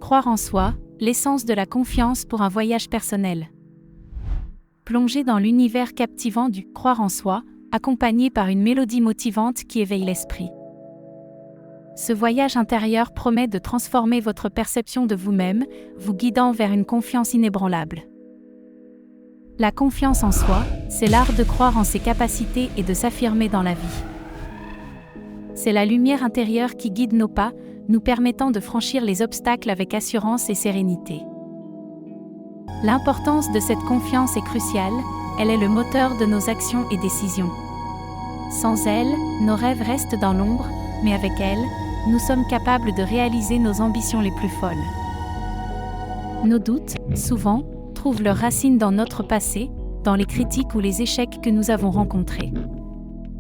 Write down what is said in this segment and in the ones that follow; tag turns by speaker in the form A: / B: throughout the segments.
A: Croire en soi, l'essence de la confiance pour un voyage personnel. Plongez dans l'univers captivant du « croire en soi », accompagné par une mélodie motivante qui éveille l'esprit. Ce voyage intérieur promet de transformer votre perception de vous-même, vous guidant vers une confiance inébranlable. La confiance en soi, c'est l'art de croire en ses capacités et de s'affirmer dans la vie. C'est la lumière intérieure qui guide nos pas, nous permettant de franchir les obstacles avec assurance et sérénité. L'importance de cette confiance est cruciale, elle est le moteur de nos actions et décisions. Sans elle, nos rêves restent dans l'ombre, mais avec elle, nous sommes capables de réaliser nos ambitions les plus folles. Nos doutes, souvent, trouvent leurs racines dans notre passé, dans les critiques ou les échecs que nous avons rencontrés.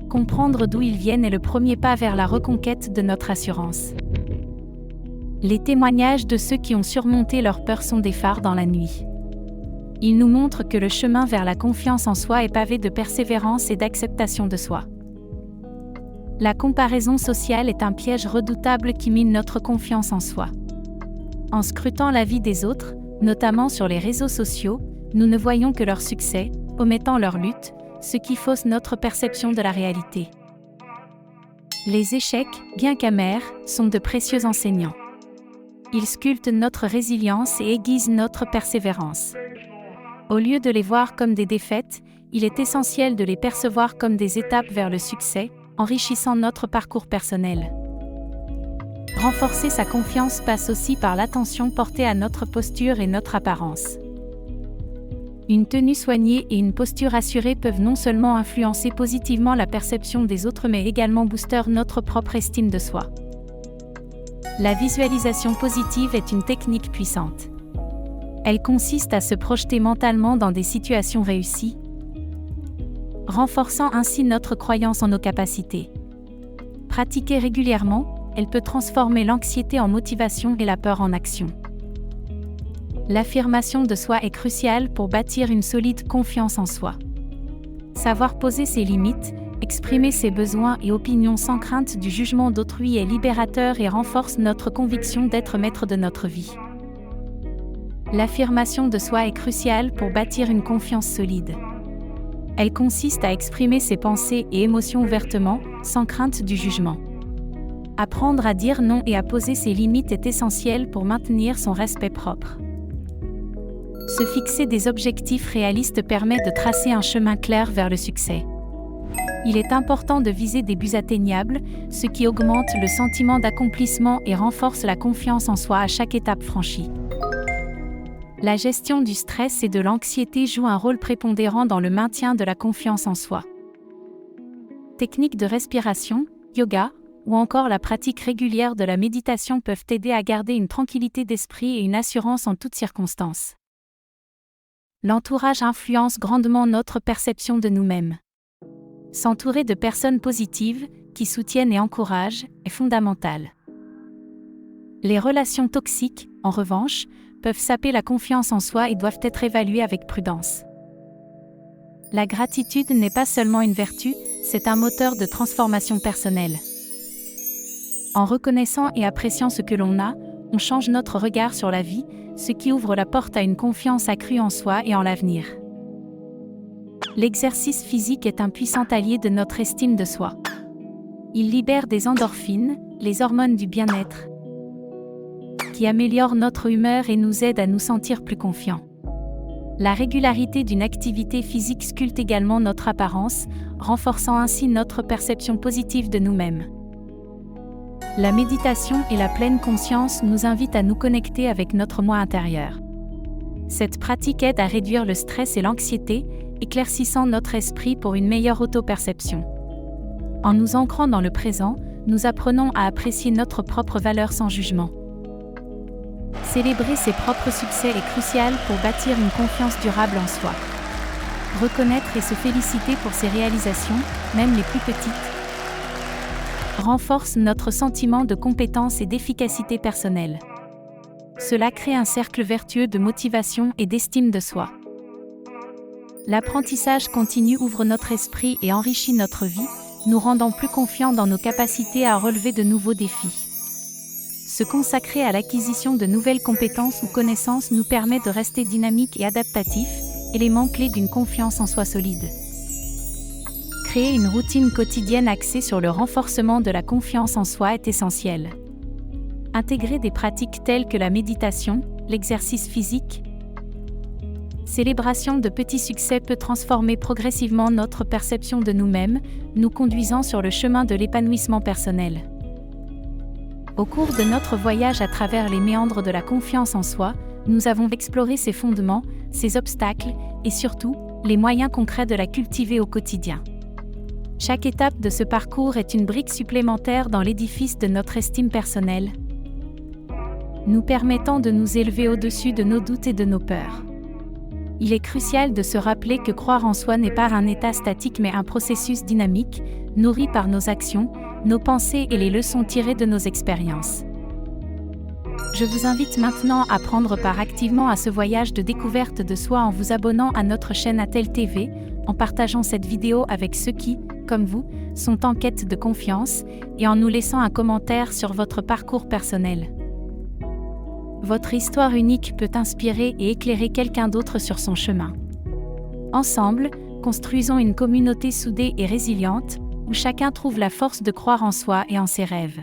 A: Comprendre d'où ils viennent est le premier pas vers la reconquête de notre assurance. Les témoignages de ceux qui ont surmonté leurs peurs sont des phares dans la nuit. Ils nous montrent que le chemin vers la confiance en soi est pavé de persévérance et d'acceptation de soi. La comparaison sociale est un piège redoutable qui mine notre confiance en soi. En scrutant la vie des autres, notamment sur les réseaux sociaux, nous ne voyons que leur succès, omettant leur lutte, ce qui fausse notre perception de la réalité. Les échecs, bien qu'amers, sont de précieux enseignants. Ils sculptent notre résilience et aiguisent notre persévérance. Au lieu de les voir comme des défaites, il est essentiel de les percevoir comme des étapes vers le succès, enrichissant notre parcours personnel. Renforcer sa confiance passe aussi par l'attention portée à notre posture et notre apparence. Une tenue soignée et une posture assurée peuvent non seulement influencer positivement la perception des autres mais également booster notre propre estime de soi. La visualisation positive est une technique puissante. Elle consiste à se projeter mentalement dans des situations réussies, renforçant ainsi notre croyance en nos capacités. Pratiquée régulièrement, elle peut transformer l'anxiété en motivation et la peur en action. L'affirmation de soi est cruciale pour bâtir une solide confiance en soi. Savoir poser ses limites, exprimer ses besoins et opinions sans crainte du jugement d'autrui est libérateur et renforce notre conviction d'être maître de notre vie. L'affirmation de soi est cruciale pour bâtir une confiance solide. Elle consiste à exprimer ses pensées et émotions ouvertement, sans crainte du jugement. Apprendre à dire non et à poser ses limites est essentiel pour maintenir son respect propre. Se fixer des objectifs réalistes permet de tracer un chemin clair vers le succès. Il est important de viser des buts atteignables, ce qui augmente le sentiment d'accomplissement et renforce la confiance en soi à chaque étape franchie. La gestion du stress et de l'anxiété joue un rôle prépondérant dans le maintien de la confiance en soi. Techniques de respiration, yoga, ou encore la pratique régulière de la méditation peuvent aider à garder une tranquillité d'esprit et une assurance en toutes circonstances. L'entourage influence grandement notre perception de nous-mêmes. S'entourer de personnes positives, qui soutiennent et encouragent, est fondamental. Les relations toxiques, en revanche, peuvent saper la confiance en soi et doivent être évaluées avec prudence. La gratitude n'est pas seulement une vertu, c'est un moteur de transformation personnelle. En reconnaissant et appréciant ce que l'on a, on change notre regard sur la vie, ce qui ouvre la porte à une confiance accrue en soi et en l'avenir. L'exercice physique est un puissant allié de notre estime de soi. Il libère des endorphines, les hormones du bien-être, qui améliorent notre humeur et nous aident à nous sentir plus confiants. La régularité d'une activité physique sculpte également notre apparence, renforçant ainsi notre perception positive de nous-mêmes. La méditation et la pleine conscience nous invitent à nous connecter avec notre moi intérieur. Cette pratique aide à réduire le stress et l'anxiété, éclaircissant notre esprit pour une meilleure auto-perception. En nous ancrant dans le présent, nous apprenons à apprécier notre propre valeur sans jugement. Célébrer ses propres succès est crucial pour bâtir une confiance durable en soi. Reconnaître et se féliciter pour ses réalisations, même les plus petites, renforce notre sentiment de compétence et d'efficacité personnelle. Cela crée un cercle vertueux de motivation et d'estime de soi. L'apprentissage continu ouvre notre esprit et enrichit notre vie, nous rendant plus confiants dans nos capacités à relever de nouveaux défis. se consacrer à l'acquisition de nouvelles compétences ou connaissances nous permet de rester dynamique et adaptatif, élément clé d'une confiance en soi solide. Créer une routine quotidienne axée sur le renforcement de la confiance en soi est essentiel. Intégrer des pratiques telles que la méditation, l'exercice physique, célébration de petits succès peut transformer progressivement notre perception de nous-mêmes, nous conduisant sur le chemin de l'épanouissement personnel. Au cours de notre voyage à travers les méandres de la confiance en soi, nous avons exploré ses fondements, ses obstacles et surtout, les moyens concrets de la cultiver au quotidien. Chaque étape de ce parcours est une brique supplémentaire dans l'édifice de notre estime personnelle, nous permettant de nous élever au-dessus de nos doutes et de nos peurs. Il est crucial de se rappeler que croire en soi n'est pas un état statique mais un processus dynamique, nourri par nos actions, nos pensées et les leçons tirées de nos expériences. Je vous invite maintenant à prendre part activement à ce voyage de découverte de soi en vous abonnant à notre chaîne Attel TV, en partageant cette vidéo avec ceux qui, comme vous, sont en quête de confiance, et en nous laissant un commentaire sur votre parcours personnel. Votre histoire unique peut inspirer et éclairer quelqu'un d'autre sur son chemin. Ensemble, construisons une communauté soudée et résiliente, où chacun trouve la force de croire en soi et en ses rêves.